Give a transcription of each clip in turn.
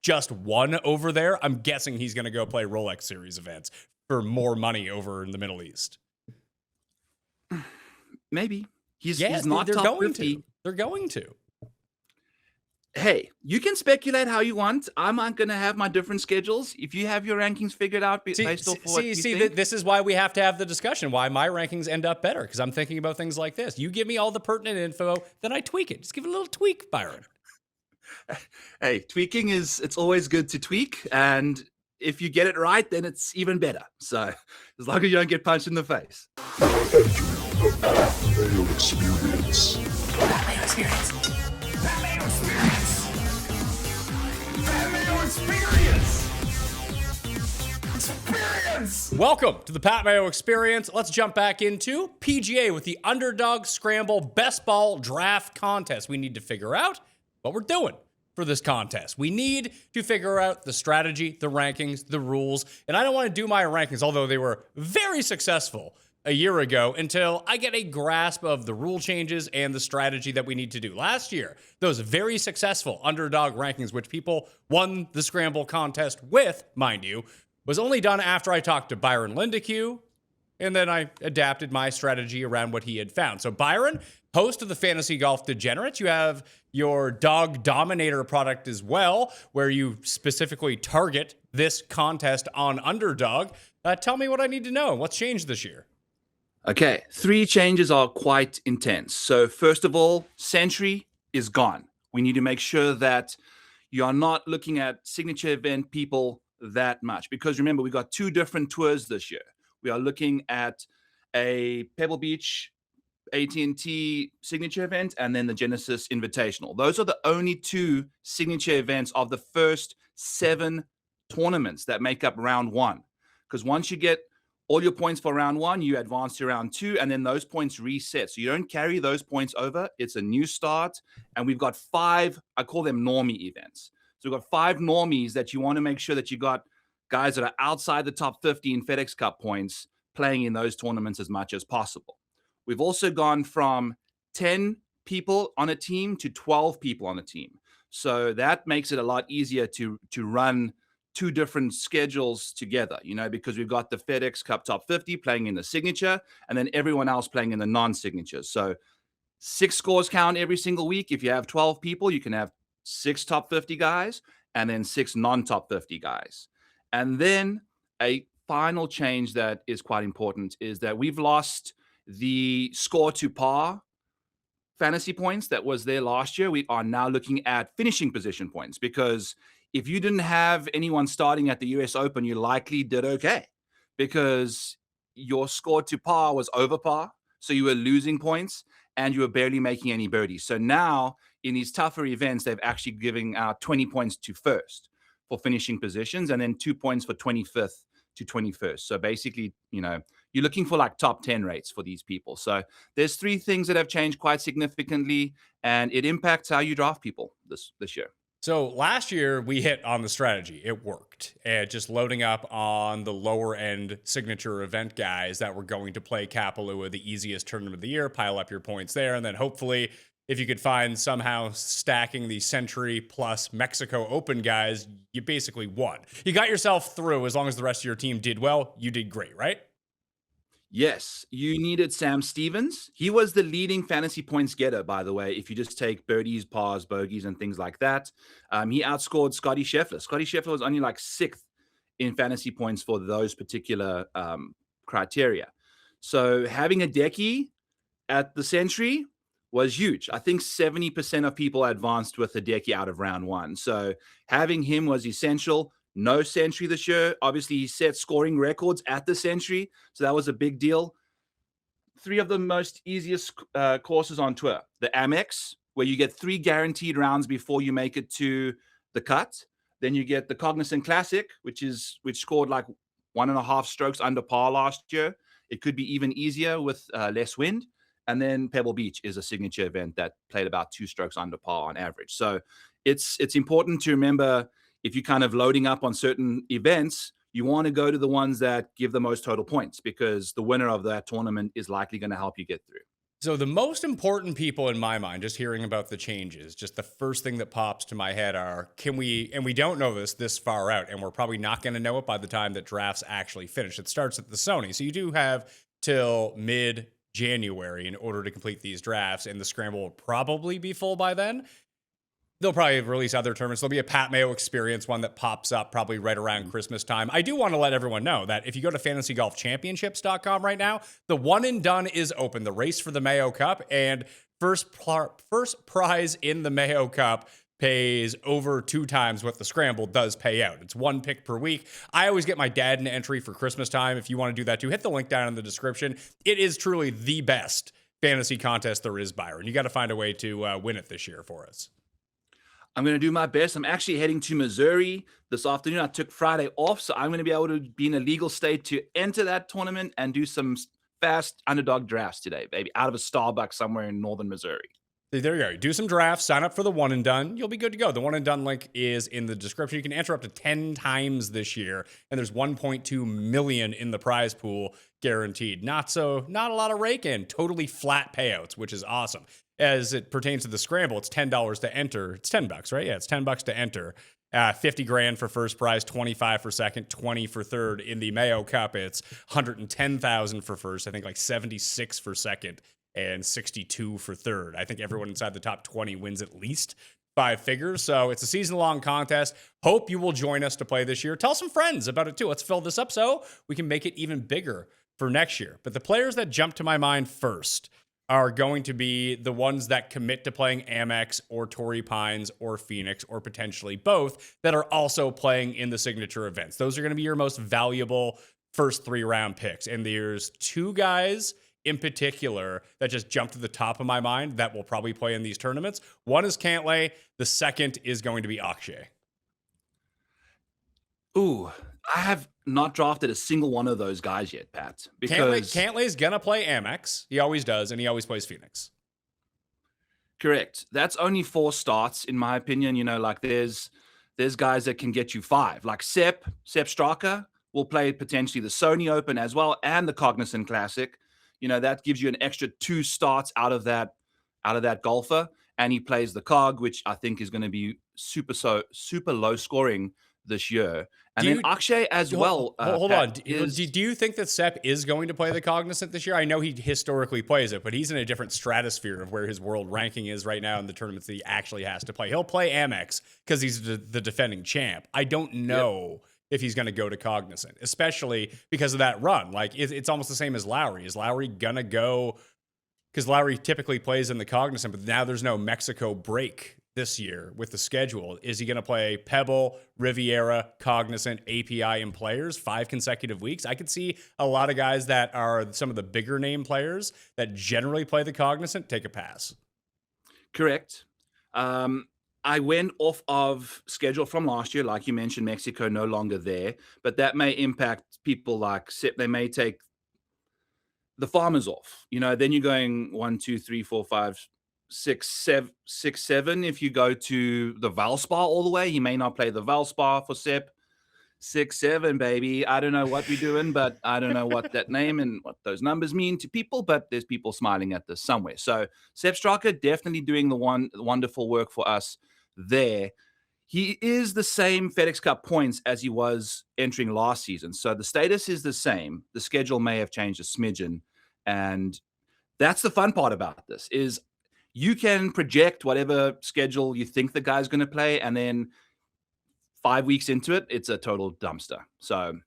just won over there. I'm guessing he's going to go play Rolex Series events for more money over in the Middle East. Maybe. He's not they're top going 50. To. They're going to. Hey, you can speculate how you want. I'm not going to have my different schedules. If you have your rankings figured out based off what you think. This is why we have to have the discussion, why my rankings end up better, because I'm thinking about things like this. You give me all the pertinent info, then I tweak it. Just give it a little tweak, Byron. Hey, tweaking it's always good to tweak. And if you get it right, then it's even better. So as long as you don't get punched in the face. Mayo Experience. Mayo Experience. Mayo Experience. Mayo Experience. Experience. Welcome to the Pat Mayo Experience. Let's jump back into PGA with the Underdog Scramble Best Ball Draft Contest. We need to figure out what we're doing for this contest. We need to figure out the strategy, the rankings, the rules, and I don't want to do my rankings, although they were very successful a year ago, until I get a grasp of the rule changes and the strategy that we need to do. Last year, those very successful underdog rankings, which people won the Scramble contest with, mind you, was only done after I talked to Byron Lindeque, and then I adapted my strategy around what he had found. So Byron, host of the Fantasy Golf Degenerates, you have your Dog Dominator product as well, where you specifically target this contest on Underdog. Tell me what I need to know. What's changed this year? Okay, 3 changes are quite intense. So first of all, Century is gone. We need to make sure that you are not looking at signature event people that much, because remember, we got 2 different tours this year. We are looking at a Pebble Beach AT&T signature event and then the Genesis Invitational. Those are the only 2 signature events of the first 7 tournaments that make up round 1. Because once you get all your points for round 1, you advance to round 2, and then those points reset. So you don't carry those points over. It's a new start. And we've got 5, I call them normie events. So we've got 5 normies that you want to make sure that you got guys that are outside the top 50 in FedEx Cup points playing in those tournaments as much as possible. We've also gone from 10 people on a team to 12 people on a team. So that makes it a lot easier to run 2 different schedules together, because we've got the FedEx Cup top 50 playing in the signature and then everyone else playing in the non-signature. So 6 scores count every single week. If you have 12 people, you can have 6 top 50 guys and then 6 non-top 50 guys. And then a final change that is quite important is that we've lost the score to par fantasy points that was there last year. We are now looking at finishing position points, because if you didn't have anyone starting at the US Open, you likely did okay, because your score to par was over par. So you were losing points and you were barely making any birdies. So now in these tougher events, they've actually given out 20 points to first for finishing positions and then 2 points for 25th to 21st. So basically, you're looking for like top 10 rates for these people. So there's 3 things that have changed quite significantly, and it impacts how you draft people this year. So last year we hit on the strategy. It worked. And just loading up on the lower end signature event guys that were going to play Kapalua, the easiest tournament of the year, pile up your points there. And then hopefully if you could find somehow stacking the Century plus Mexico Open guys, you basically won. You got yourself through. As long as the rest of your team did well, you did great, right? Yes, you needed Sam Stevens. He was the leading fantasy points getter, by the way, if you just take birdies, pars, bogeys, and things like that. He outscored Scotty Scheffler. Scotty Scheffler was only like 6th in fantasy points for those particular criteria. So having a Decky at the Century was huge. I think 70% of people advanced with a Decky out of round 1. So having him was essential. No Century this year. Obviously, he set scoring records at the Century, so that was a big deal. 3 of the most easiest courses on tour. The Amex, where you get 3 guaranteed rounds before you make it to the cut. Then you get the Cognizant Classic, which scored like 1.5 strokes under par last year. It could be even easier with less wind. And then Pebble Beach is a signature event that played about 2 strokes under par on average. So it's important to remember, if you're kind of loading up on certain events, you want to go to the ones that give the most total points, because the winner of that tournament is likely going to help you get through. So the most important people in my mind, just hearing about the changes, just the first thing that pops to my head are, can we, and we don't know this far out, and we're probably not going to know it by the time that drafts actually finish. It starts at the Sony. So you do have till mid-January in order to complete these drafts, and the scramble will probably be full by then. They'll probably release other tournaments. There'll be a Pat Mayo experience one that pops up probably right around Christmas time. I do want to let everyone know that if you go to fantasygolfchampionships.com right now, the one and done is open, the race for the Mayo Cup, and first prize in the Mayo Cup pays over 2 times what the scramble does pay out. It's 1 pick per week. I always get my dad an entry for Christmas time. If you want to do that too, hit the link down in the description. It is truly the best fantasy contest there is, Byron. You got to find a way to win it this year for us. I'm going to do my best. I'm actually heading to Missouri this afternoon. I took Friday off, so I'm going to be able to be in a legal state to enter that tournament and do some fast underdog drafts today, baby, out of a Starbucks somewhere in northern Missouri. There you go. Do some drafts, sign up for the one and done. You'll be good to go. The one and done link is in the description. You can enter up to 10 times this year, and there's 1.2 million in the prize pool guaranteed. Not a lot of rake in. Totally flat payouts, which is awesome. As it pertains to the scramble, it's $10 to enter. It's $10, right? Yeah, it's $10 to enter. 50 grand for first prize, 25 for second, 20 for third. In the Mayo Cup, it's 110,000 for first. I think like 76 for second and 62 for third. I think everyone inside the top 20 wins at least 5 figures. So it's a season-long contest. Hope you will join us to play this year. Tell some friends about it too. Let's fill this up so we can make it even bigger for next year. But the players that jump to my mind first are going to be the ones that commit to playing Amex or Torrey Pines or Phoenix or potentially both that are also playing in the signature events. Those are going to be your most valuable first 3-round picks. And there's 2 guys in particular that just jumped to the top of my mind that will probably play in these tournaments. One is Cantlay. The second is going to be Akshay. Ooh, I have not drafted a single one of those guys yet, Pat. Because Cantlay's going to play Amex. He always does, and he always plays Phoenix. Correct. That's only 4 starts, in my opinion. You know, like there's guys that can get you 5. Like Sepp Straka will play potentially the Sony Open as well and the Cognizant Classic. You know, that gives you an extra 2 starts out of that golfer. And he plays the Cog, which I think is going to be super low scoring this year. And then Akshay as well. Hold on. Do you think that Sepp is going to play the Cognizant this year? I know he historically plays it, but he's in a different stratosphere of where his world ranking is right now in the tournaments that he actually has to play. He'll play Amex because he's the defending champ. I don't know if he's going to go to Cognizant, especially because of that run. Like, it's almost the same as Lowry. Is Lowry going to go? Because Lowry typically plays in the Cognizant, but now there's no Mexico break this year with the schedule. Is he going to play Pebble, Riviera, Cognizant, API, and Players 5 consecutive weeks? I could see a lot of guys that are some of the bigger name players that generally play the Cognizant take a pass. Correct. I went off of schedule from last year. Like you mentioned, Mexico no longer there, but that may impact people like Sepp. They may take the Farmers off. You know, then you're going 1, 2, 3, 4, 5, 6, 7. If you go to the Valspar all the way, he may not play the Valspar for Sepp. 6, 7, baby. I don't know what we're doing, but I don't know what that name and what those numbers mean to people, but there's people smiling at this somewhere. So Sepp Straka definitely doing the wonderful work for us there. He is the same FedEx Cup points as he was entering last season. So the status is the same. The schedule may have changed a smidgen. And that's the fun part about this is you can project whatever schedule you think the guy's going to play, and then 5 weeks into it, it's a total dumpster. So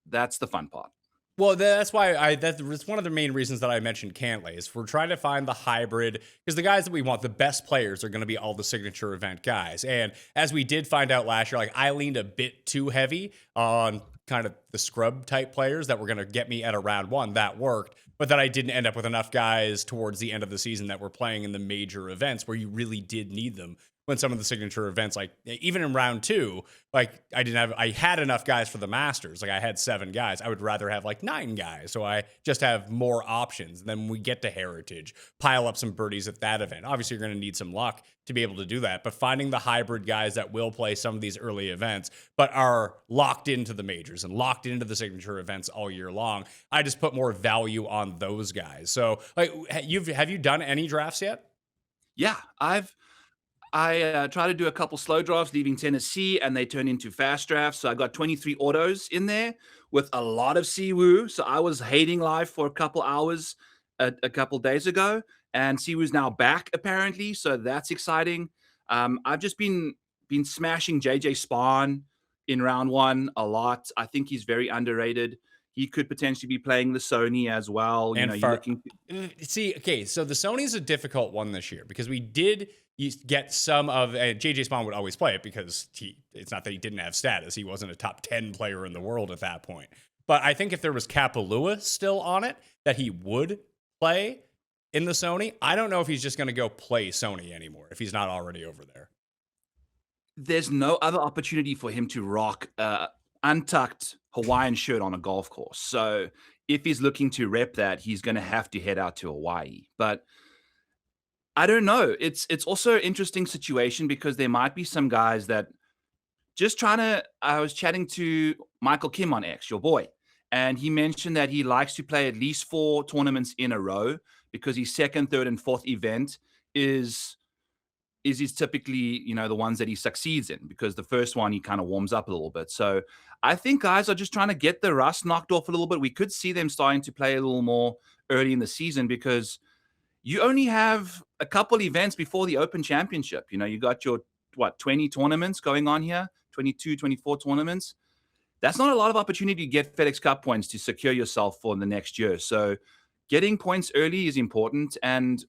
that's the fun part. Well, that's why that's one of the main reasons that I mentioned Cantlay is we're trying to find the hybrid, because the guys that we want, the best players, are going to be all the signature event guys. And as we did find out last year, like I leaned a bit too heavy on kind of the scrub type players that were going to get me at a round 1. That worked, but then I didn't end up with enough guys towards the end of the season that were playing in the major events where you really did need them, when some of the signature events, like even in round 2, like I had enough guys for the Masters. Like I had 7 guys. I would rather have like 9 guys. So I just have more options. And then when we get to Heritage, pile up some birdies at that event. Obviously, you're going to need some luck to be able to do that. But finding the hybrid guys that will play some of these early events, but are locked into the majors and locked into the signature events all year long, I just put more value on those guys. So like, have you done any drafts yet? Yeah, I try to do a couple slow drafts leaving Tennessee, and they turn into fast drafts. So I got 23 autos in there with a lot of Siwoo. So I was hating life for a couple hours a couple days ago, and Siwoo's now back apparently. So that's exciting. I've just been smashing JJ Spawn in round 1 a lot. I think he's very underrated. He could potentially be playing the Sony as well. And you're looking. See, okay, so the Sony's a difficult one this year because we did get some of JJ Spawn would always play it because it's not that he didn't have status. He wasn't a top 10 player in the world at that point. But I think if there was Kapalua still on it, that he would play in the Sony. I don't know if he's just going to go play Sony anymore if he's not already over there. There's no other opportunity for him to rock untucked Hawaiian shirt on a golf course. So if he's looking to rep that, he's going to have to head out to Hawaii. But I don't know. It's also an interesting situation because there might be some guys that just trying to. I was chatting to Michael Kim on X, your boy, and he mentioned that he likes to play at least 4 tournaments in a row because his second, third, and fourth event is typically, the ones that he succeeds in, because the first one he kind of warms up a little bit. So I think guys are just trying to get the rust knocked off a little bit. We could see them starting to play a little more early in the season because you only have a couple events before the Open Championship. You got your 20 tournaments going on here, 22, 24 tournaments. That's not a lot of opportunity to get FedEx Cup points to secure yourself for the next year. So getting points early is important. And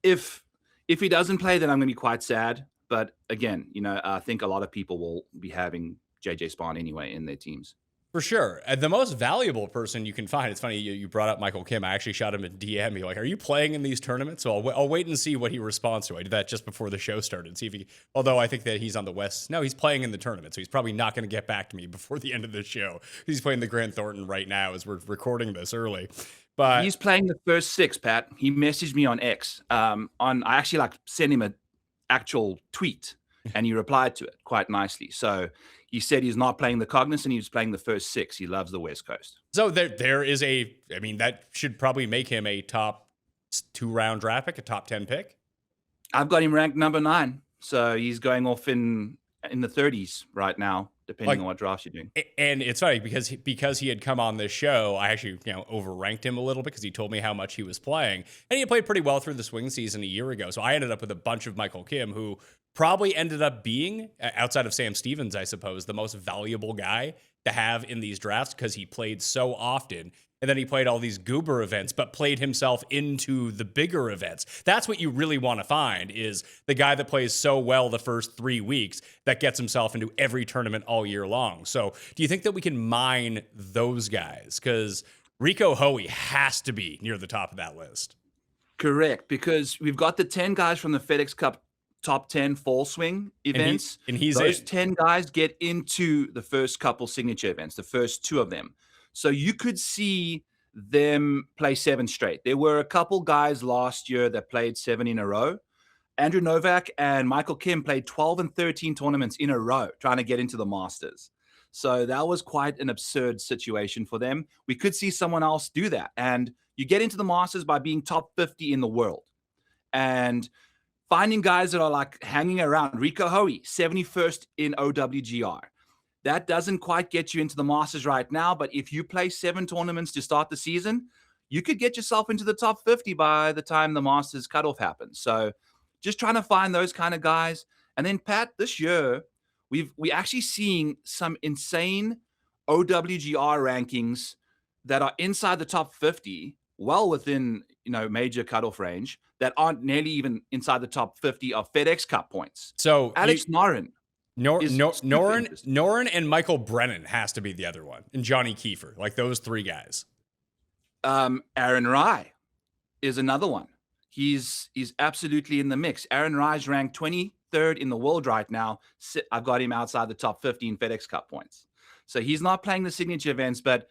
if he doesn't play, then I'm going to be quite sad. But again, I think a lot of people will be having JJ Spawn anyway in their teams. For sure. The most valuable person you can find, it's funny, you brought up Michael Kim. I actually shot him a DM. He like, are you playing in these tournaments? So I'll wait and see what he responds to. I did that just before the show started. See if although I think that he's on the West. No, he's playing in the tournament. So he's probably not going to get back to me before the end of the show. He's playing the Grant Thornton right now as we're recording this early. But he's playing the first 6, Pat. He messaged me on X. I actually sent him an actual tweet and he replied to it quite nicely. So he said he's not playing the Cognizant. He was playing the first 6. He loves the West Coast. So there is that should probably make him a top 2-round draft pick, a top 10 pick. I've got him ranked number 9. So he's going off in the 30s right now, depending on what drafts you're doing. And it's funny because he had come on this show, I actually overranked him a little bit because he told me how much he was playing. And he had played pretty well through the swing season a year ago. So I ended up with a bunch of Michael Kim, who probably ended up being, outside of Sam Stevens, I suppose, the most valuable guy to have in these drafts because he played so often. And then he played all these goober events, but played himself into the bigger events. That's what you really want to find, is the guy that plays so well the first 3 weeks that gets himself into every tournament all year long. So do you think that we can mine those guys? Because Rico Hoey has to be near the top of that list. Correct, because we've got the 10 guys from the FedEx Cup top 10 fall swing events. And he's those in. 10 guys get into the first couple signature events, the first 2 of them. So you could see them play 7 straight. There were a couple guys last year that played 7 in a row. Andrew Novak and Michael Kim played 12 and 13 tournaments in a row trying to get into the Masters. So that was quite an absurd situation for them. We could see someone else do that. And you get into the Masters by being top 50 in the world. And finding guys that are hanging around. Rico Hoey, 71st in OWGR. That doesn't quite get you into the Masters right now, but if you play 7 tournaments to start the season, you could get yourself into the top 50 by the time the Masters cutoff happens. So just trying to find those kind of guys. And then, Pat, this year, we actually seeing some insane OWGR rankings that are inside the top 50, well within major cutoff range, that aren't nearly even inside the top 50 of FedEx Cup points. So Alex Noren. Noren and Michael Brennan has to be the other one, and Johnny Kiefer, those 3 guys. Aaron Rai is another one. He's absolutely in the mix. Aaron Rai's ranked 23rd in the world right now. I've got him outside the top 50 in FedEx Cup points. So he's not playing the signature events, but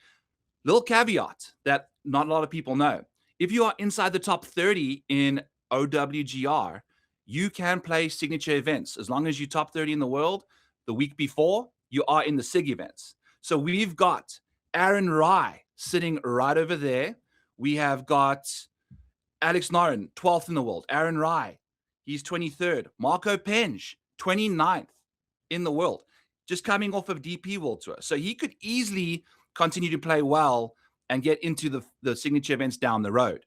little caveat that not a lot of people know. If you are inside the top 30 in OWGR, you can play signature events. As long as you're top 30 in the world, the week before, you are in the SIG events. So we've got Aaron Rye sitting right over there. We have got Alex Noren, 12th in the world. Aaron Rye, he's 23rd. Marco Penge, 29th in the world, just coming off of DP World Tour. So he could easily continue to play well and get into the signature events down the road.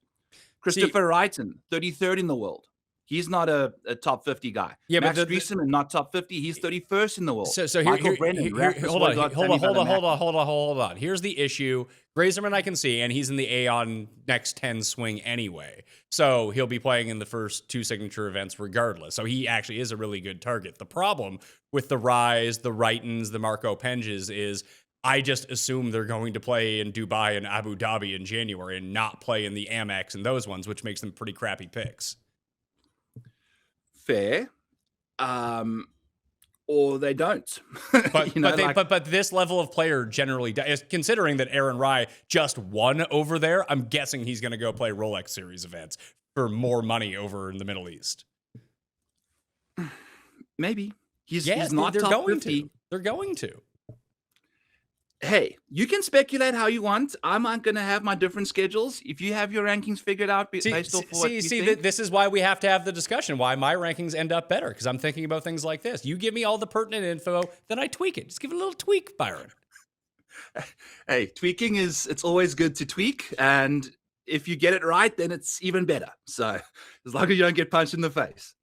Christopher Wrighton, 33rd in the world. He's not a top 50 guy. Yeah, Max but Dreesen, not top 50. He's 31st in the world. So Michael Brennan. Hold on. Here's the issue. Grazerman I can see, and he's in the Aon next 10 swing anyway. So he'll be playing in the first 2 signature events regardless. So he actually is a really good target. The problem with the Rise, the Wrightons, the Marco Penges is I just assume they're going to play in Dubai and Abu Dhabi in January and not play in the Amex and those ones, which makes them pretty crappy picks. Fair. Or they don't. But this level of player generally does. Considering that Aaron Rye just won over there, I'm guessing he's going to go play Rolex Series events for more money over in the Middle East. Maybe. He's not top 50. They're going to. Hey, you can speculate how you want. I'm not going to have my different schedules. If you have your rankings figured out based off what you think. This is why we have to have the discussion, why my rankings end up better, because I'm thinking about things like this. You give me all the pertinent info, then I tweak it. Just give it a little tweak, Byron. Hey, tweaking it's always good to tweak. And if you get it right, then it's even better. So as long as you don't get punched in the face.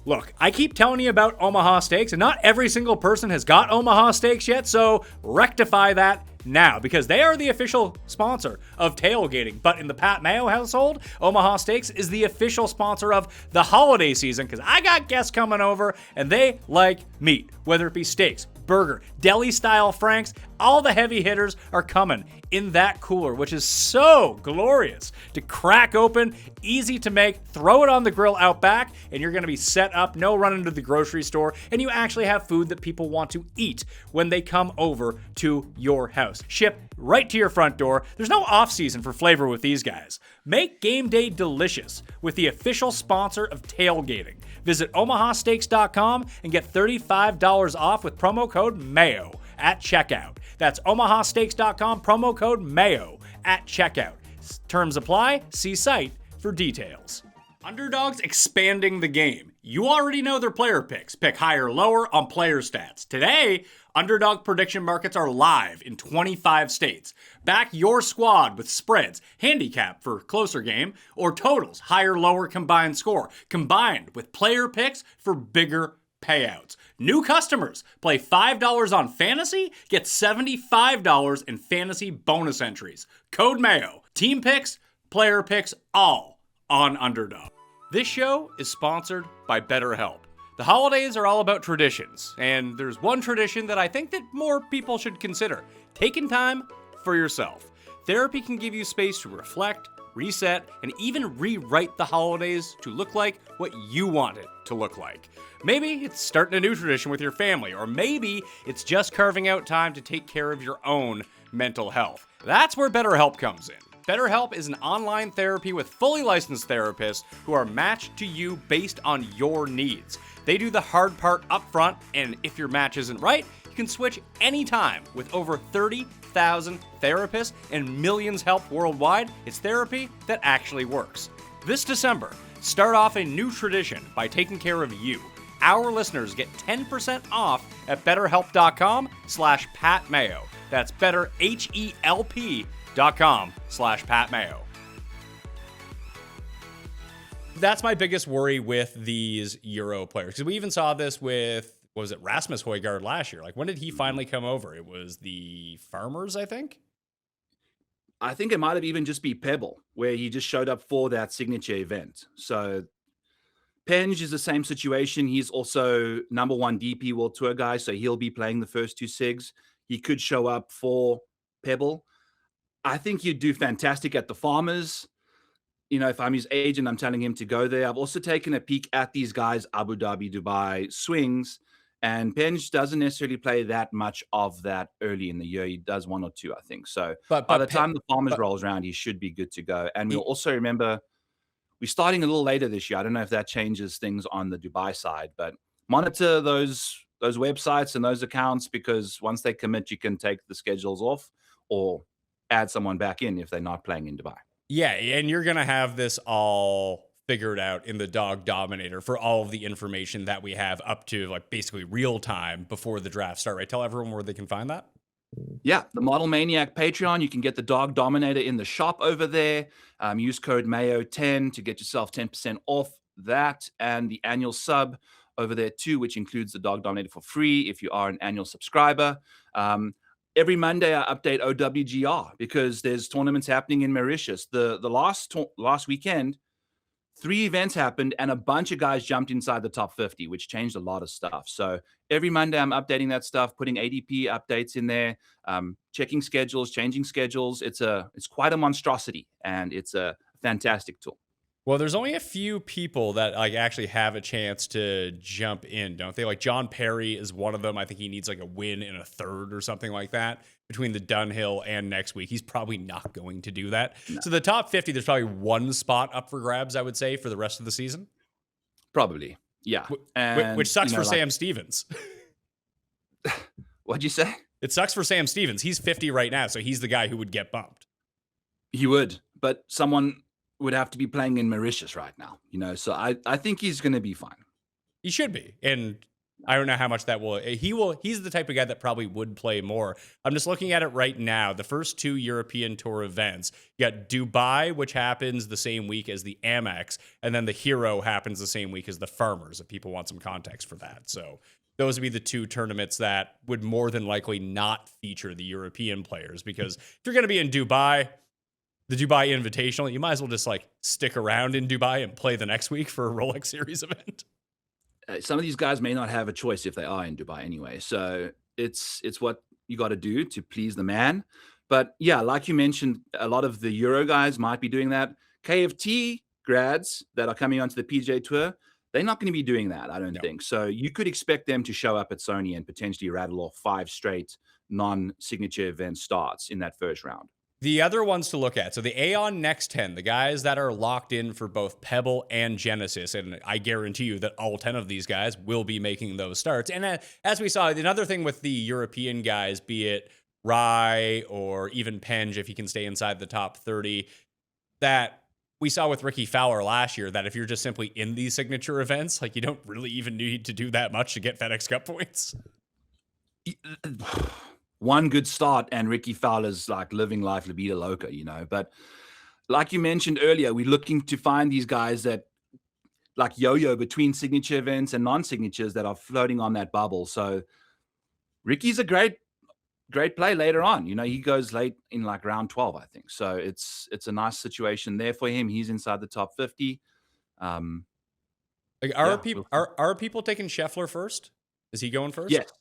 Look, I keep telling you about Omaha Steaks, and not every single person has got Omaha Steaks yet, so rectify that now, because they are the official sponsor of tailgating. But in the Pat Mayo household, Omaha Steaks is the official sponsor of the holiday season, because I got guests coming over, and they like meat, whether it be steaks, burger, deli-style franks. All the heavy hitters are coming in that cooler, which is so glorious to crack open, easy to make, throw it on the grill out back, and you're going to be set up, no running to the grocery store, and you actually have food that people want to eat when they come over to your house. Shipped right to your front door. There's no off-season for flavor with these guys. Make game day delicious with the official sponsor of tailgating. Visit omahasteaks.com and get $35 off with promo code MAYO at checkout. That's omahasteaks.com, promo code MAYO at checkout. Terms apply. See site for details. Underdog's expanding the game. You already know their player picks. Pick higher or lower on player stats. Today, Underdog prediction markets are live in 25 states. Back your squad with spreads, handicap for closer game, or totals, higher lower combined score, combined with player picks for bigger payouts. New customers play $5 on fantasy, get $75 in fantasy bonus entries. Code MAYO. Team picks, player picks, all on Underdog. This show is sponsored by BetterHelp. The holidays are all about traditions, and there's one tradition that I think that more people should consider: taking time for yourself. Therapy can give you space to reflect, reset, and even rewrite the holidays to look like what you want it to look like. Maybe it's starting a new tradition with your family, or maybe it's just carving out time to take care of your own mental health. That's where BetterHelp comes in. BetterHelp is an online therapy with fully licensed therapists who are matched to you based on your needs. They do the hard part up front, and if your match isn't right, you can switch anytime. With over 30,000 therapists and millions helped worldwide, it's therapy that actually works. This December, start off a new tradition by taking care of you. Our listeners get 10% off at betterhelp.com/PatMayo. That's betterhelp.com/PatMayo. That's my biggest worry with these Euro players, because we even saw this with, what was it, Rasmus Højgaard last year. Like, when did he finally come over? It was the Farmers, I think. I think it might have even just be Pebble, where he just showed up for that signature event. So Penge is the same situation. He's also number 1 DP World Tour guy, so he'll be playing the first 2 SIGs. He could show up for Pebble. I think you'd do fantastic at the Farmers. if I'm his agent, I'm telling him to go there. I've also taken a peek at these guys, Abu Dhabi, Dubai swings, and Penge doesn't necessarily play that much of that early in the year. He does one or two, I think. So by the time the Farmers rolls around, he should be good to go. And we'll also remember we're starting a little later this year. I don't know if that changes things on the Dubai side, but monitor those websites and those accounts, because once they commit, you can take the schedules off or add someone back in if they're not playing in Dubai. Yeah, and you're going to have this all figured out in the Dog Dominator for all of the information that we have up to like basically real time before the draft start, right? Tell everyone where they can find that. Yeah, the Model Maniac Patreon. You can get the Dog Dominator in the shop over there. Use code Mayo10 to get yourself 10% off that, and the annual sub over there too, which includes the Dog Dominator for free if you are an annual subscriber. Every Monday I update OWGR because there's tournaments happening in Mauritius. The last weekend, 3 events happened and a bunch of guys jumped inside the top 50, which changed a lot of stuff. So every Monday I'm updating that stuff, putting ADP updates in there, checking schedules, changing schedules. It's quite a monstrosity, and it's a fantastic tool. Well, there's only a few people that like actually have a chance to jump in, don't they? Like John Perry is one of them. I think he needs like a win in a third or something like that between the Dunhill and next week. He's probably not going to do that. No. So the top 50, there's probably one spot up for grabs, I would say, for the rest of the season. Probably, yeah. And, which sucks for Sam Stevens. What'd you say? It sucks for Sam Stevens. He's 50 right now, so he's the guy who would get bumped. He would, but someone would have to be playing in Mauritius right now, so I think he's going to be fine. He should be. And I don't know how much that he's the type of guy that probably would play more. I'm just looking at it right now. The first 2 European Tour events, you got Dubai, which happens the same week as the Amex, and then the Hero happens the same week as the Farmers, if people want some context for that. So those would be the 2 tournaments that would more than likely not feature the European players, because if you're going to be in Dubai, the Dubai Invitational, you might as well just like stick around in Dubai and play the next week for a Rolex Series event. Some of these guys may not have a choice if they are in Dubai anyway. So it's what you got to do to please the man. But yeah, like you mentioned, a lot of the Euro guys might be doing that. KFT grads that are coming onto the PGA Tour, they're not going to be doing that, I don't think. So you could expect them to show up at Sony and potentially rattle off 5 straight non-signature event starts in that first round. The other ones to look at, so the Aeon Next 10, the guys that are locked in for both Pebble and Genesis, and I guarantee you that all 10 of these guys will be making those starts. And as we saw, another thing with the European guys, be it Rye or even Penge, if he can stay inside the top 30, that we saw with Ricky Fowler last year, that if you're just simply in these signature events, like you don't really even need to do that much to get FedEx Cup points. One good start and Ricky Fowler's like living life la vida loca, But like you mentioned earlier, we're looking to find these guys that like yo-yo between signature events and non-signatures that are floating on that bubble. So Ricky's a great play later on. He goes late in like round 12, I think. So it's a nice situation there for him. He's inside the top 50. Are people taking Scheffler first? Is he going first? Yes.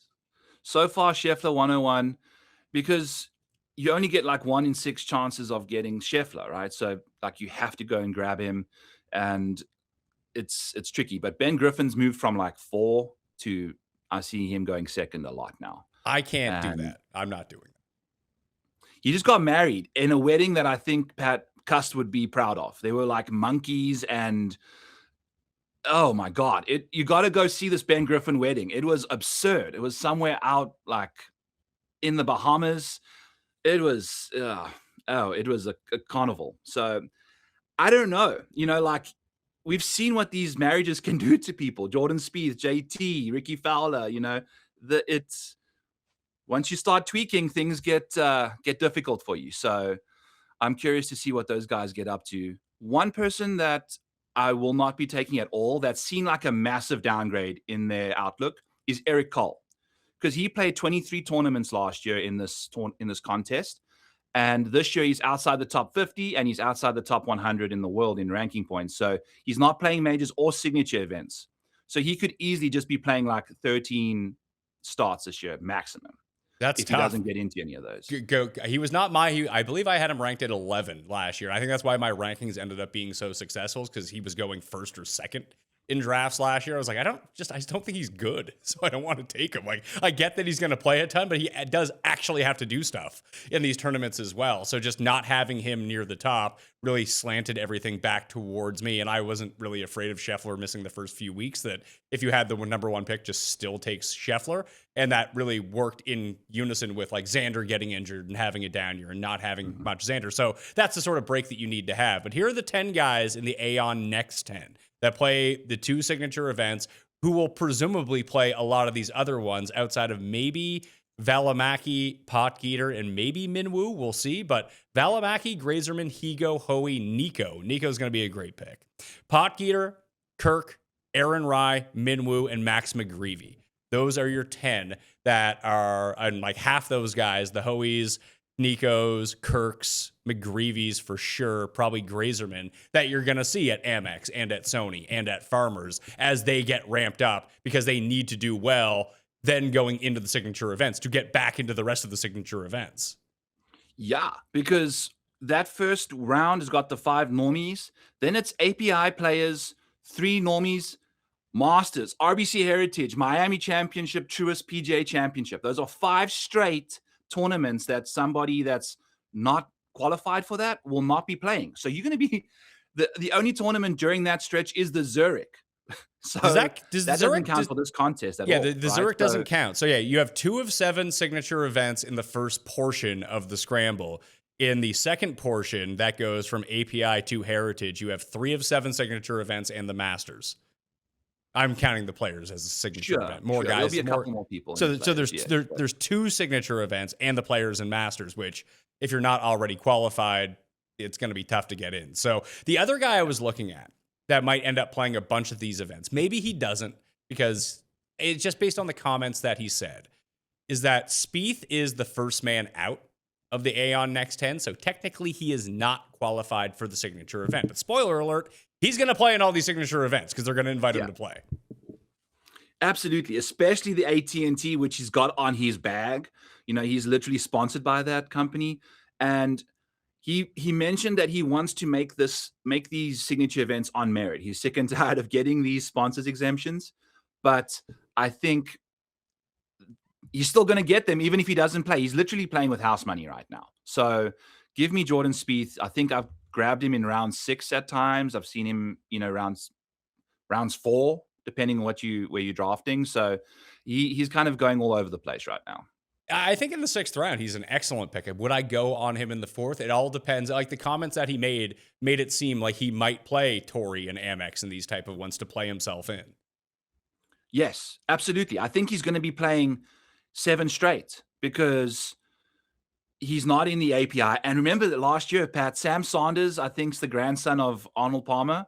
So far, Scheffler 101, because you only get like 1 in 6 chances of getting Scheffler, right? So like you have to go and grab him, and it's tricky. But Ben Griffin's moved from like 4 to I see him going second a lot now. I can't do that. I'm not doing that. He just got married in a wedding that I think Pat Cust would be proud of. They were like monkeys and oh my God, you got to go see this Ben Griffin wedding. It was absurd. It was somewhere out like in the Bahamas. It was, it was a carnival. So I don't know, like we've seen what these marriages can do to people. Jordan Spieth, JT, Ricky Fowler, it's once you start tweaking, things get difficult for you. So I'm curious to see what those guys get up to. One person that I will not be taking at all, that's seen like a massive downgrade in their outlook, is Eric Cole, because he played 23 tournaments last year in this contest, and this year he's outside the top 50 and he's outside the top 100 in the world in ranking points. So he's not playing majors or signature events. So he could easily just be playing like 13 starts this year maximum. That's if he tough. doesn't get into any of those. He was not I believe I had him ranked at 11 last year. I think that's why my rankings ended up being so successful, because he was going first or second in drafts last year. I was like, I just don't think he's good, so I don't want to take him. Like, I get that he's going to play a ton, but he does actually have to do stuff in these tournaments as well. So just not having him near the top really slanted everything back towards me, and I wasn't really afraid of Scheffler missing the first few weeks, that if you had the number one pick, just still takes Scheffler, and that really worked in unison with like Xander getting injured and having a down year and not having much Xander. So that's the sort of break that you need to have. But here are the 10 guys in the Aon next 10 that play the two signature events, who will presumably play a lot of these other ones outside of maybe Valimaki, Potgieter, and maybe Minwoo. We'll see. But Valimaki, Grazerman, Higo, Hoey, Nico. Nico's going to be a great pick. Potgieter, Kirk, Aaron Rai, Minwoo, and Max McGreevy. Those are your 10 that are, and like half those guys, the Hoeys, Nikos, Kirks, McGreevy's for sure, probably Grazerman, that you're going to see at Amex and at Sony and at Farmers as they get ramped up, because they need to do well then going into the signature events to get back into the rest of the signature events. Yeah, because that first round has got the 5 normies. Then it's API players, 3 normies, Masters, RBC Heritage, Miami Championship, Truist PGA Championship. Those are 5 straight tournaments that somebody that's not qualified for that will not be playing. So you're going to be the only tournament during that stretch is the Zurich. So does that Zurich doesn't count for this contest at all. Yeah, the right? Zurich doesn't count. So yeah, you have 2 of 7 signature events in the first portion of the scramble. In the second portion, that goes from API to Heritage, you have 3 of 7 signature events and the Masters. I'm counting the players as a signature event. More guys. There'll be a couple more people. So there's 2 signature events and the players and Masters, which if you're not already qualified, it's going to be tough to get in. So the other guy I was looking at that might end up playing a bunch of these events, maybe he doesn't, because it's just based on the comments that he said, is that Spieth is the first man out of the Aon next 10. So technically he is not qualified for the signature event. But spoiler alert, he's going to play in all these signature events because they're going to invite him to play. Absolutely, especially the AT&T, which he's got on his bag. You know, he's literally sponsored by that company. And he mentioned that he wants to make these signature events on merit. He's sick and tired of getting these sponsors exemptions. But I think he's still going to get them even if he doesn't play. He's literally playing with house money right now. So give me Jordan Spieth. I think I've grabbed him in round 6 at times. I've seen him, rounds 4, depending on where you're drafting. So he's kind of going all over the place right now. I think in the 6th round, he's an excellent pickup. Would I go on him in the 4th? It all depends. Like the comments that he made it seem like he might play Torrey and Amex and these type of ones to play himself in. Yes, absolutely. I think he's going to be playing 7 straight because he's not in the API. And remember that last year, Pat, Sam Sanders, I think is the grandson of Arnold Palmer.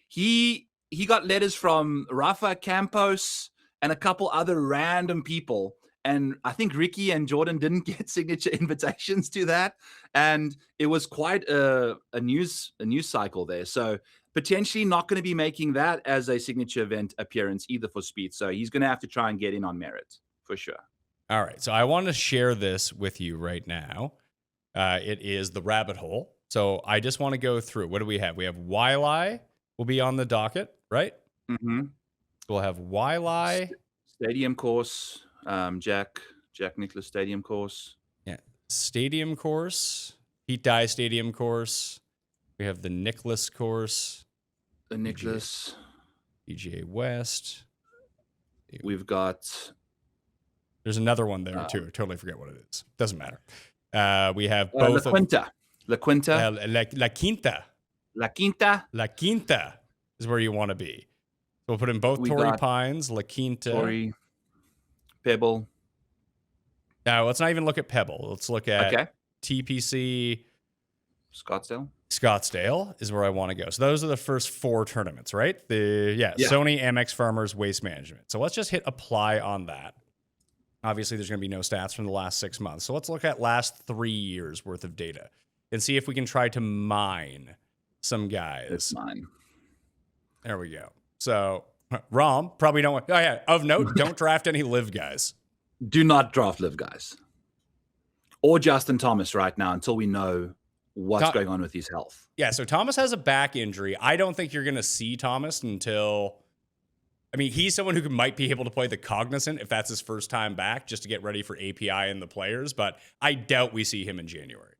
He got letters from Rafa Campos and a couple other random people. And I think Ricky and Jordan didn't get signature invitations to that. And it was quite a news cycle there. So potentially not going to be making that as a signature event appearance either for Spieth. So he's going to have to try and get in on merit for sure. All right. So I want to share this with you right now. It is the rabbit hole. So I just want to go through. What do we have? We have Wiley will be on the docket, right? Mm-hmm. We'll have Wiley. Stadium course. Jack Nicklaus Stadium course. Yeah. Stadium course. Pete Dye Stadium course. We have the Nicklaus course. The Nicklaus. PGA West. We've got... There's another one there too. I totally forget what it is. Doesn't matter. We have both. La Quinta. La Quinta. La Quinta. La Quinta is where you want to be. So we'll put in both Torrey Pines, La Quinta. Torrey, Pebble. Now, let's not even look at Pebble. Let's look at TPC. Scottsdale is where I want to go. So those are the first 4 tournaments, right? Sony, Amex, Farmers, Waste Management. So let's just hit apply on that. Obviously, there's going to be no stats from the last 6 months. So let's look at last 3 years worth of data and see if we can try to mine some guys. It's mine. There we go. So, Rom, probably don't want... Oh, yeah. Of note, don't draft any live guys. Do not draft Liv, guys. Or Justin Thomas right now until we know what's going on with his health. Yeah, so Thomas has a back injury. I don't think you're going to see Thomas until... I mean, he's someone who might be able to play the Cognizant if that's his first time back, just to get ready for API and the players, but I doubt we see him in January.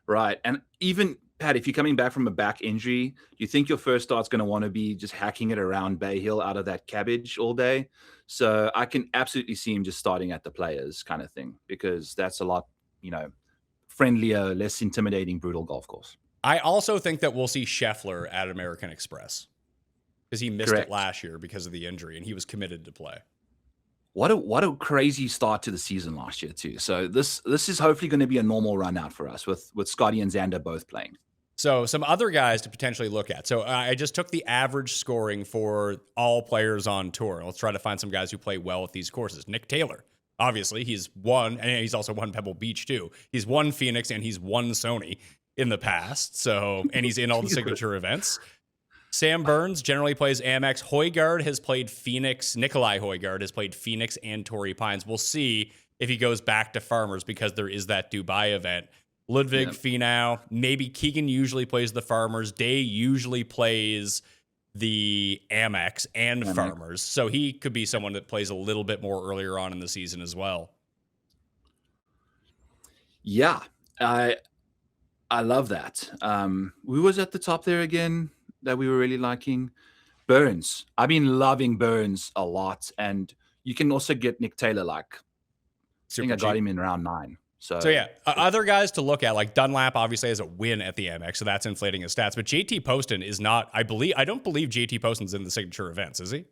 Right. And even, Pat, if you're coming back from a back injury, do you think your first start's going to want to be just hacking it around Bay Hill out of that cabbage all day? So I can absolutely see him just starting at the players kind of thing, because that's a lot, friendlier, less intimidating, brutal golf course. I also think that we'll see Scheffler at American Express because he missed it last year because of the injury and he was committed to play. What a crazy start to the season last year too. So this is hopefully going to be a normal run out for us with Scotty and Xander both playing. So some other guys to potentially look at. So I just took the average scoring for all players on tour. Let's try to find some guys who play well at these courses. Nick Taylor, obviously he's won, and he's also won Pebble Beach too. He's won Phoenix and he's won Sony in the past. So, and he's in all the signature events. Sam Burns generally plays Amex. Højgaard has played Phoenix. Nikolai Højgaard has played Phoenix and Torrey Pines. We'll see if he goes back to Farmers because there is that Dubai event. Ludwig, Finau, maybe Keegan usually plays the Farmers. Day usually plays the Amex and Farmers. So he could be someone that plays a little bit more earlier on in the season as well. Yeah, I love that. Who was at the top there again that we were really liking? Burns. I've been loving Burns a lot. And you can also get Nick Taylor I think I got him in round 9. So yeah, other guys to look at, like Dunlap obviously has a win at the Amex, so that's inflating his stats. But JT Poston is not, I don't believe JT Poston's in the signature events, is he?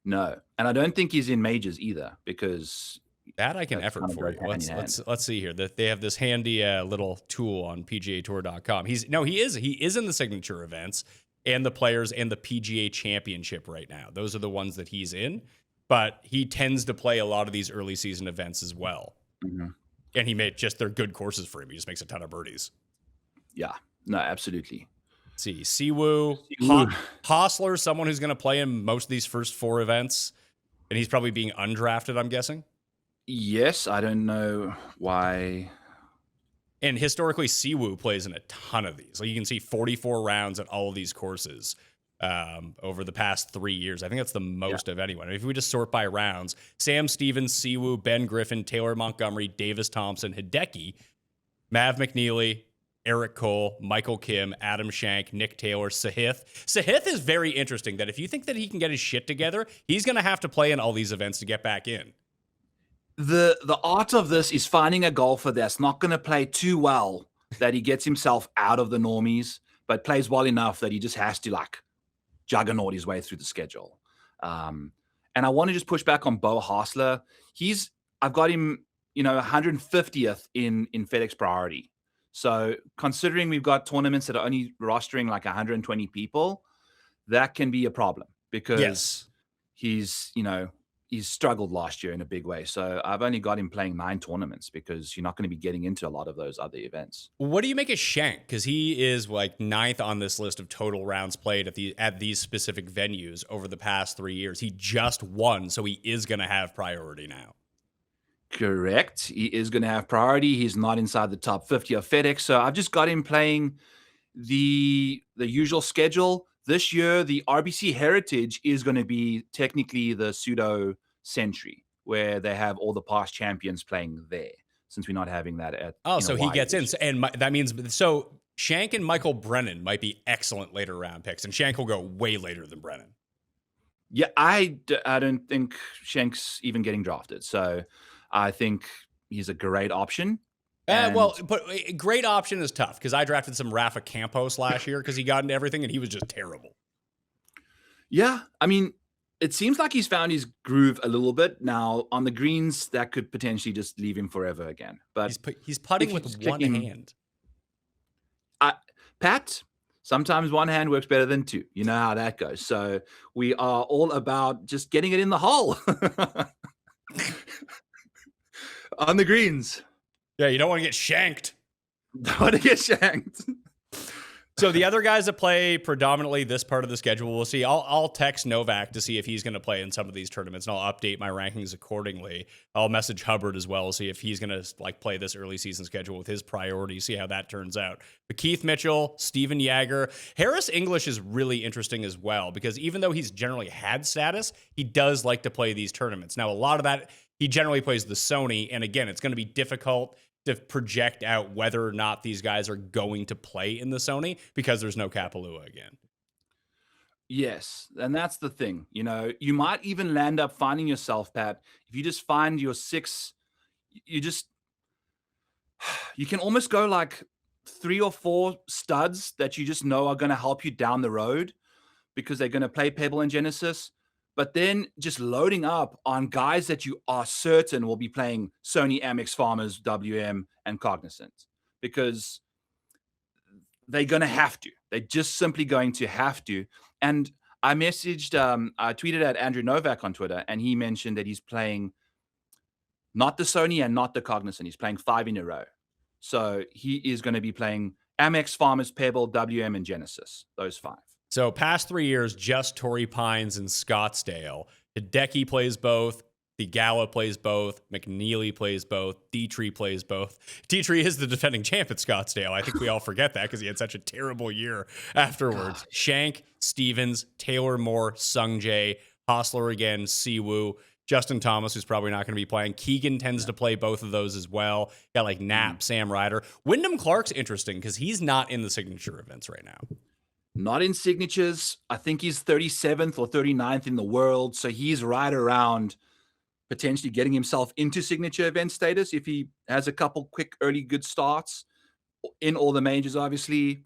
No. And I don't think he's in majors either, because that I can effort for you. Let's see here. That they have this handy little tool on PGAtour.com. He is in the signature events and the players and the PGA Championship right now. Those are the ones that he's in, but he tends to play a lot of these early season events as well. Mm-hmm. And they're good courses for him. He just makes a ton of birdies. Yeah, no, absolutely. Let's see, Siwoo, Hostler, someone who's going to play in most of these first 4 events, and he's probably being undrafted, I'm guessing. Yes, I don't know why. And historically, Siwoo plays in a ton of these. Like you can see 44 rounds at all of these courses over the past 3 years. I think that's the most of anyone. If we just sort by rounds, Sam Stevens, Siwoo, Ben Griffin, Taylor Montgomery, Davis Thompson, Hideki, Mav McNeely, Eric Cole, Michael Kim, Adam Shank, Nick Taylor, Sahith. Sahith is very interesting that if you think that he can get his shit together, he's going to have to play in all these events to get back in. The art of this is finding a golfer that's not going to play too well, that he gets himself out of the normies, but plays well enough that he just has to juggernaut his way through the schedule. And I want to just push back on Bo Hostler. I've got him, 150th in FedEx priority. So considering we've got tournaments that are only rostering 120 people, that can be a problem because he's struggled last year in a big way. So I've only got him playing 9 tournaments because you're not going to be getting into a lot of those other events. What do you make of Shank? Because he is 9th on this list of total rounds played at these specific venues over the past 3 years. He just won, so he is going to have priority now. Correct. He is going to have priority. He's not inside the top 50 of FedEx. So I've just got him playing the usual schedule. This year, the RBC Heritage is going to be technically the pseudo century, where they have all the past champions playing there, since we're not having that at. So he gets in. And that means, Shank and Michael Brennan might be excellent later round picks, and Shank will go way later than Brennan. Yeah, I don't think Shank's even getting drafted. So I think he's a great option. But a great option is tough because I drafted some Rafa Campos last year because he got into everything and he was just terrible. Yeah, I mean, it seems like he's found his groove a little bit. Now, on the greens, that could potentially just leave him forever again. But he's putting with one hand. Pat, sometimes one hand works better than 2. You know how that goes. So we are all about just getting it in the hole on the greens. Yeah, you don't want to get shanked. Don't want to get shanked. So the other guys that play predominantly this part of the schedule, we'll see. I'll text Novak to see if he's going to play in some of these tournaments, and I'll update my rankings accordingly. I'll message Hubbard as well, see if he's going to like play this early season schedule with his priorities, see how that turns out. But Keith Mitchell, Steven Jaeger, Harris English is really interesting as well, because even though he's generally had status, he does like to play these tournaments. Now, a lot of that, he generally plays the Sony, and again, it's going to be difficult to project out whether or not these guys are going to play in the Sony because there's no Kapalua again. Yes, and that's the thing. You know, you might even land up finding yourself, Pat, if you just find your 6, you can almost go like 3 or 4 studs that you just know are going to help you down the road because they're going to play Pebble and Genesis. But then just loading up on guys that you are certain will be playing Sony, Amex, Farmers, WM, and Cognizant, because they're going to have to. They're just simply going to have to. And I tweeted at Andrew Novak on Twitter, and he mentioned that he's playing not the Sony and not the Cognizant. He's playing 5 in a row. So he is going to be playing Amex, Farmers, Pebble, WM, and Genesis, those 5. So past 3 years, just Torrey Pines and Scottsdale. Hideki plays both. Thigala plays both. McNeely plays both. Dietrich plays both. Dietrich is the defending champ at Scottsdale. I think we all forget that because he had such a terrible year afterwards. Shank, Stevens, Taylor Moore, Sungjae, Hostler again, Siwoo, Justin Thomas, who's probably not going to be playing. Keegan tends to play both of those as well. Got like Knapp, Sam Ryder. Wyndham Clark's interesting because he's not in the signature events right now. Not in signatures. I think he's 37th or 39th in the world. So he's right around potentially getting himself into signature event status if he has a couple quick early good starts in all the majors, obviously.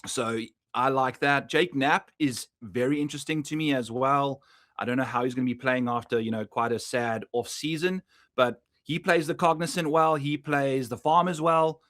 So I like that. Jake Knapp is very interesting to me as well. I don't know how he's going to be playing after, quite a sad off season, but he plays the Cognizant well. He plays the Farmers well.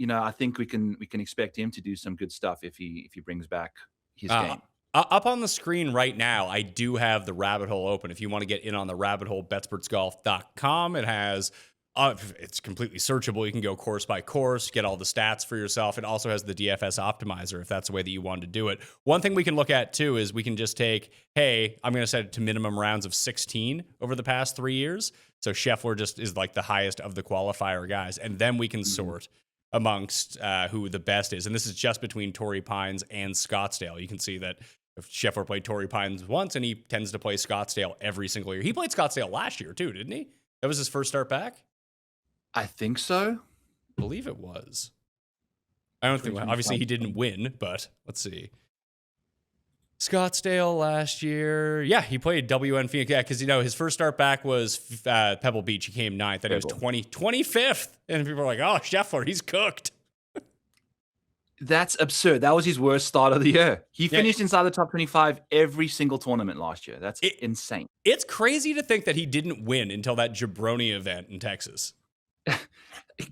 I think we can expect him to do some good stuff if he brings back his game. Up on the screen right now, I do have the rabbit hole open. If you want to get in on the rabbit hole, betspertsgolf.com. It has, it's completely searchable. You can go course by course, get all the stats for yourself. It also has the DFS optimizer if that's the way that you want to do it. One thing we can look at too is we can just take, hey, I'm going to set it to minimum rounds of 16 over the past 3 years. So Scheffler just is like the highest of the qualifier guys. And then we can sort amongst who the best is. And this is just between Torrey Pines and Scottsdale. You can see that if Scheffler played Torrey Pines once, and he tends to play Scottsdale every single year. He played Scottsdale last year too, didn't he? That was his first start back? I think so. I believe it was. I don't think, obviously he didn't win, but let's see. Scottsdale last year. Yeah, he played WN Phoenix. Yeah, because, his first start back was Pebble Beach. He came 9th. Then he was 25th. And people were like, oh, Scheffler, he's cooked. That's absurd. That was his worst start of the year. He finished inside the top 25 every single tournament last year. That's insane. It's crazy to think that he didn't win until that Jabroni event in Texas.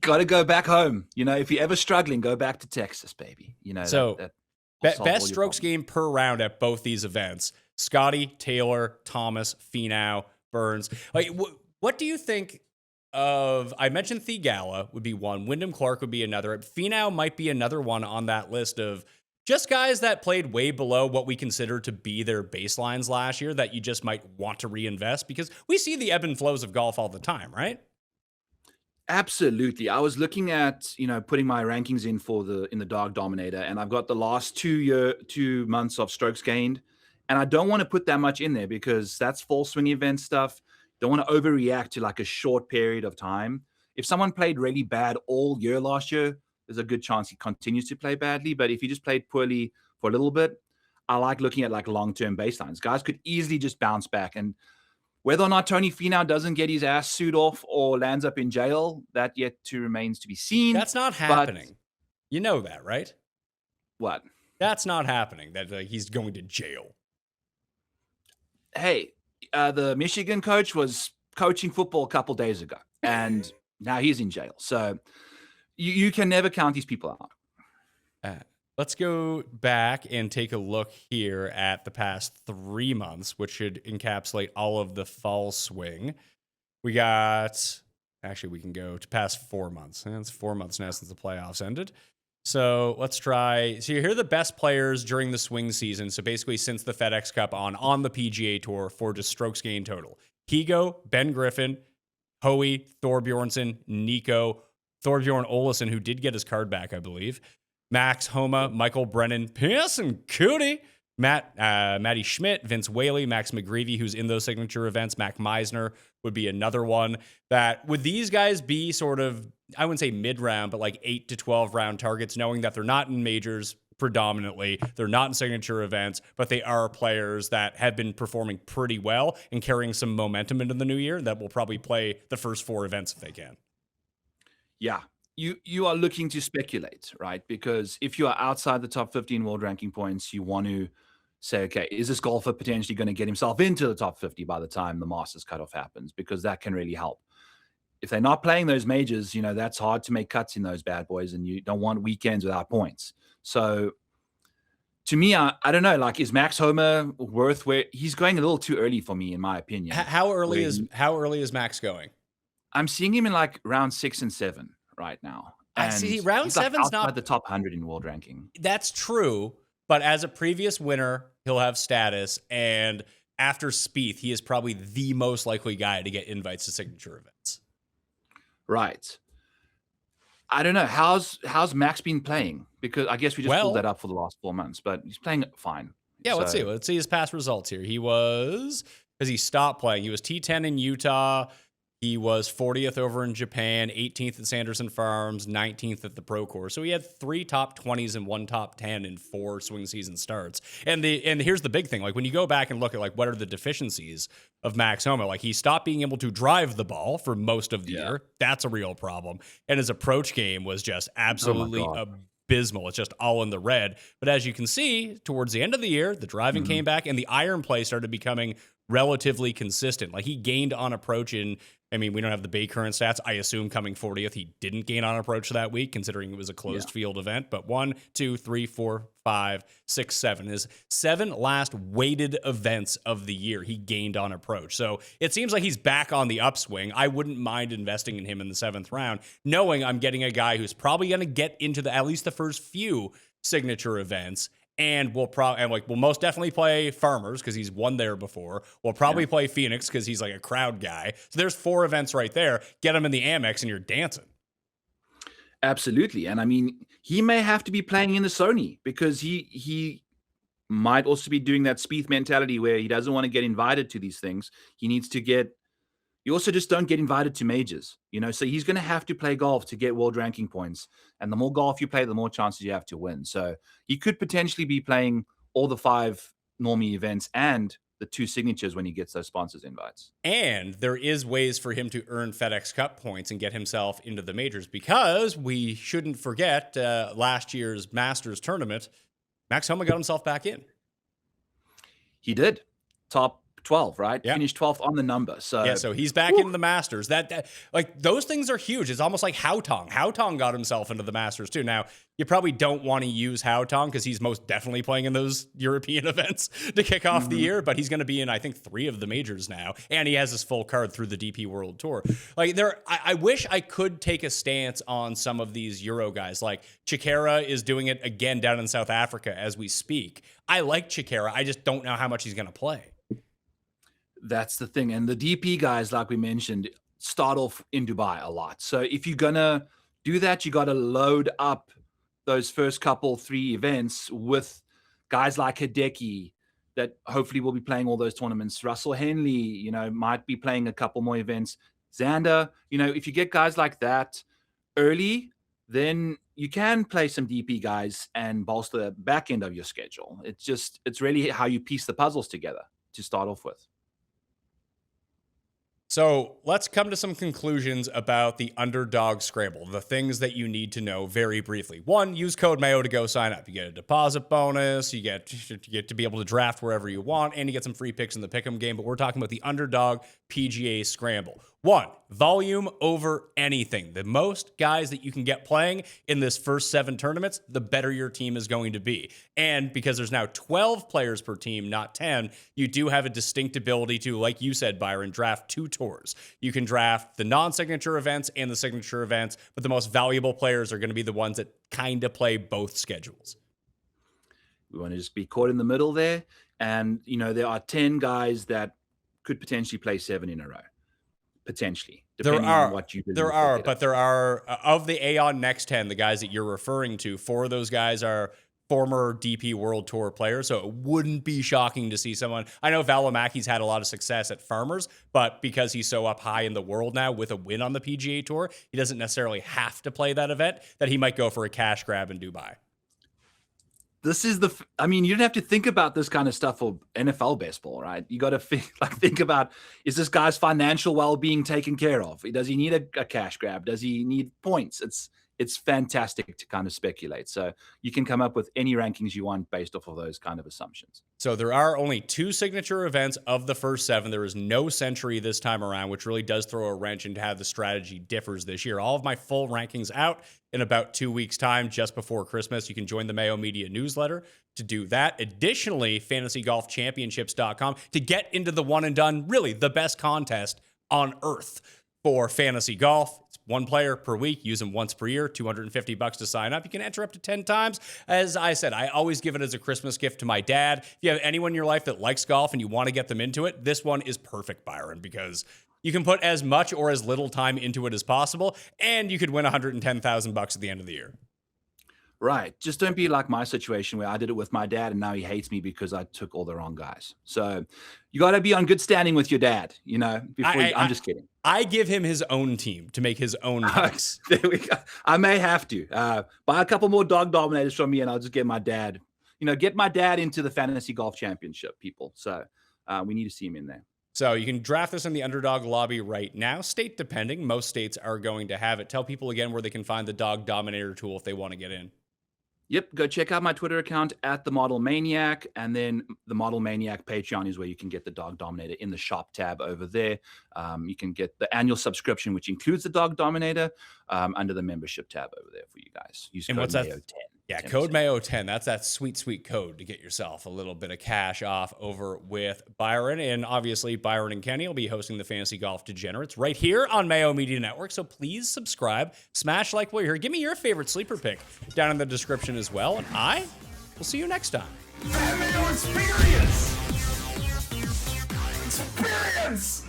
Got to go back home. If you're ever struggling, go back to Texas, baby. Best strokes game per round at both these events. Scotty, Taylor, Thomas, Finau, Burns. Like, what do you think of? I mentioned Thigala would be one. Wyndham Clark would be another. Finau might be another one on that list of just guys that played way below what we consider to be their baselines last year that you just might want to reinvest, because we see the ebb and flows of golf all the time, right? Absolutely. I was looking at, putting my rankings in the Dog Dominator, and I've got the last 2 months of strokes gained, and I don't want to put that much in there because that's fall swing event stuff. Don't want to overreact to like a short period of time. If someone played really bad all year last year, there's a good chance he continues to play badly. But if he just played poorly for a little bit, I like looking at like long-term baselines. Guys could easily just bounce back. And whether or not Tony Finau doesn't get his ass sued off or lands up in jail, that yet remains to be seen. That's not happening. You know that, right? What? That's not happening. That he's going to jail. Hey, the Michigan coach was coaching football a couple days ago, and now he's in jail. So you can never count these people out. Let's go back and take a look here at the past 3 months, which should encapsulate all of the fall swing. We can go to past 4 months. And it's 4 months now since the playoffs ended. So let's try. So here are the best players during the swing season. So basically, since the FedEx Cup on the PGA Tour for just strokes gained total: Higo, Ben Griffin, Hoey, Thorbjornsen, Nico, Thorbjorn Olesen, who did get his card back, I believe, Max Homa, Michael Brennan, Pearson Cootie, Matty Schmidt, Vince Whaley, Max McGreevy, who's in those signature events. Mac Meisner would be another one. That would these guys be sort of, I wouldn't say mid-round, but like 8 to 12 round targets, knowing that they're not in majors predominantly, they're not in signature events, but they are players that have been performing pretty well and carrying some momentum into the new year that will probably play the first 4 events if they can. Yeah. You are looking to speculate, right? Because if you are outside the top 15 world ranking points, you want to say, okay, is this golfer potentially going to get himself into the top 50 by the time the Masters cutoff happens? Because that can really help. If they're not playing those majors, that's hard to make cuts in those bad boys, and you don't want weekends without points. So to me, I don't know, like, is Max Homa worth where he's going a little too early for me, in my opinion. How early is Max going? I'm seeing him in like round 6 and 7 right now. I see round he's like 7's outside not the top 100 in world ranking. That's true, but as a previous winner, he'll have status, and after Spieth, he is probably the most likely guy to get invites to signature events. Right. I don't know. How's Max been playing? Because I guess we just pulled that up for the last 4 months, but he's playing fine. Yeah, let's see. Let's see his past results here. He was, because he stopped playing, he was T10 in Utah. He was 40th over in Japan, 18th at Sanderson Farms, 19th at the Pro Course. So he had 3 top 20s and 1 top 10 in 4 swing season starts. And here's the big thing. Like, when you go back and look at, like, what are the deficiencies of Max Homa? Like, he stopped being able to drive the ball for most of the year. That's a real problem. And his approach game was just absolutely abysmal. It's just all in the red. But as you can see, towards the end of the year, the driving came back and the iron play started becoming relatively consistent. Like, he gained on approach we don't have the Bay Current stats. I assume coming 40th, he didn't gain on approach that week, considering it was a closed field event. But 1, 2, 3, 4, 5, 6, 7. His 7 last weighted events of the year, he gained on approach. So it seems like he's back on the upswing. I wouldn't mind investing in him in the 7th round, knowing I'm getting a guy who's probably going to get into at least the first few signature events. And we'll most definitely play Farmers because he's won there before. We'll probably play Phoenix because he's like a crowd guy. So there's 4 events right there. Get him in the Amex and you're dancing. Absolutely. And he may have to be playing in the Sony because he might also be doing that Spieth mentality where he doesn't want to get invited to these things. He needs to you also just don't get invited to majors, so he's going to have to play golf to get world ranking points. And the more golf you play, the more chances you have to win. So he could potentially be playing all the 5 normie events and the 2 signatures when he gets those sponsors invites. And there is ways for him to earn FedEx Cup points and get himself into the majors, because we shouldn't forget last year's Masters tournament, Max Homa got himself back in. He did. Top 12, right? Yeah. Finished 12th on the number. So he's back in the Masters. That like, those things are huge. It's almost like Haotong. Haotong got himself into the Masters too. Now, you probably don't want to use Haotong because he's most definitely playing in those European events to kick off the year, but he's going to be in, I think, 3 of the majors now, and he has his full card through the DP World Tour. Like, I wish I could take a stance on some of these Euro guys. Like, Chikara is doing it again down in South Africa as we speak. I like Chikara. I just don't know how much he's going to play. That's the thing. And the DP guys, like we mentioned, start off in Dubai a lot. So if you're going to do that, you got to load up those first 3 events with guys like Hideki that hopefully will be playing all those tournaments. Russell Henley, might be playing a couple more events. Xander, if you get guys like that early, then you can play some DP guys and bolster the back end of your schedule. It's really how you piece the puzzles together to start off with. So let's come to some conclusions about the Underdog Scramble, the things that you need to know very briefly. 1, use code Mayo to go sign up. You get a deposit bonus, you get to be able to draft wherever you want, and you get some free picks in the Pick'em game. But we're talking about the Underdog PGA Scramble. One, volume over anything. The most guys that you can get playing in this first 7 tournaments, the better your team is going to be. And because there's now 12 players per team, not 10, you do have a distinct ability to, like you said, Byron, draft 2 tours. You can draft the non-signature events and the signature events, but the most valuable players are going to be the ones that kind of play both schedules. We want to just be caught in the middle there. And, there are 10 guys that could potentially play 7 in a row. Potentially. Depending on what you believe. There are, of the Aeon Next 10, the guys that you're referring to, 4 of those guys are former DP World Tour players, so it wouldn't be shocking to see someone. I know Valimaki's had a lot of success at Farmers, but because he's so up high in the world now with a win on the PGA Tour, he doesn't necessarily have to play that event, that he might go for a cash grab in Dubai. This is you don't have to think about this kind of stuff for NFL best ball, right? You got to think about, is this guy's financial well-being taken care of? Does he need a cash grab? Does he need points? It's fantastic to kind of speculate. So you can come up with any rankings you want based off of those kind of assumptions. So there are only 2 signature events of the first 7. There is no Century this time around, which really does throw a wrench into how the strategy differs this year. All of my full rankings out in about 2 weeks' time, just before Christmas. You can join the Mayo Media newsletter to do that. Additionally, fantasygolfchampionships.com to get into the one and done, really the best contest on earth for fantasy golf. It's 1 player per week. Use them once per year, $250 to sign up. You can enter up to 10 times. As I said, I always give it as a Christmas gift to my dad. If you have anyone in your life that likes golf and you want to get them into it, this one is perfect, Byron, because you can put as much or as little time into it as possible, and you could win $110,000 at the end of the year. Right. Just don't be like my situation where I did it with my dad and now he hates me because I took all the wrong guys. So you got to be on good standing with your dad, I'm just kidding. I give him his own team to make his own picks. There we go. I may have to buy a couple more dog dominators from me and I'll just get my dad, get my dad into the Fantasy Golf Championship, people. So we need to see him in there. So you can draft this in the Underdog lobby right now, state depending. Most states are going to have it. Tell people again where they can find the Dog Dominator tool if they want to get in. Yep, go check out my Twitter account at the Model Maniac, and then the Model Maniac Patreon is where you can get the Dog Dominator in the shop tab over there. You can get the annual subscription, which includes the Dog Dominator, under the membership tab over there for you guys. Use code Mayo10. Yeah, 10%. code Mayo10. That's that sweet, sweet code to get yourself a little bit of cash off over with Byron. And obviously, Byron and Kenny will be hosting the Fantasy Golf Degenerates right here on Mayo Media Network. So please subscribe, smash like while you're here. Give me your favorite sleeper pick down in the description as well. And I will see you next time. That Mayo experience! Experience!